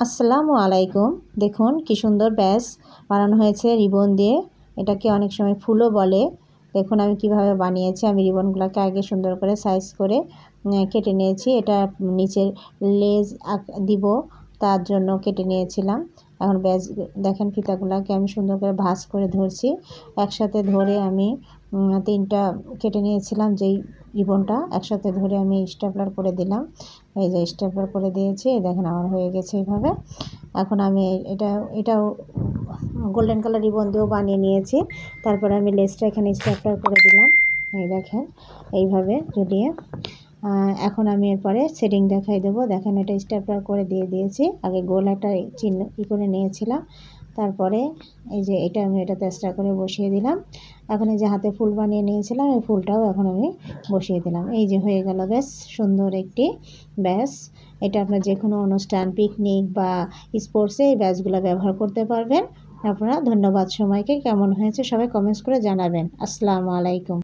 আসসালামু আলাইকুম। দেখুন কি সুন্দর ব্যাস বানানো হয়েছে রিবন দিয়ে। এটাকে অনেক সময় ফুলও বলে। দেখুন আমি কিভাবে বানিয়েছি। আমি রিবনগুলোকে আগে সুন্দর করে সাইজ করে কেটে নিয়েছি। এটা নিচের লেজ দিব, তার জন্য কেটে নিয়েছিলাম। এখন ব্যাস দেখেন ফিতাগুলোকে আমি সুন্দর করে ভাঁজ করে ধরছি। একসাথে ধরে আমি 3টা কেটে নিয়েছিলাম। যেই রিবনটা একসাথে ধরে আমি স্টেপলার করে দিলাম। এই যে স্টেপলার করে দিয়েছি, দেখেন আমার হয়ে গেছে এইভাবে। এখন আমি এটাও গোল্ডেন কালার রিবন দিয়েও বানিয়ে নিয়েছি। তারপরে আমি লেসটা এখানে স্টেপলার করে দিলাম। এই দেখেন এইভাবে ঝুলিয়ে। এখন আমি এরপরে সেটিং দেখাই দেবো। দেখেন এটা স্টেপলার করে দিয়েছি। আগে গোল একটা চিহ্ন করে নিয়েছিলাম। তারপরে এই যে আমি এটাতে এক্সট্রা করে বসিয়ে দিলাম। এখন এই যে হাতে ফুল বানিয়ে নিয়েছিলাম, এই ফুলটাও এখন আমি বসিয়ে দিলাম। এই যে হয়ে গেল বেশ সুন্দর একটি ব্যাস। এটা আপনার যে কোনো অনুষ্ঠান, পিকনিক বা স্পোর্টসে এই ব্যাসগুলো ব্যবহার করতে পারবেন আপনারা। ধন্যবাদ। সময়কে কেমন হয়েছে সবাই কমেন্টস করে জানাবেন। আসসালামু আলাইকুম।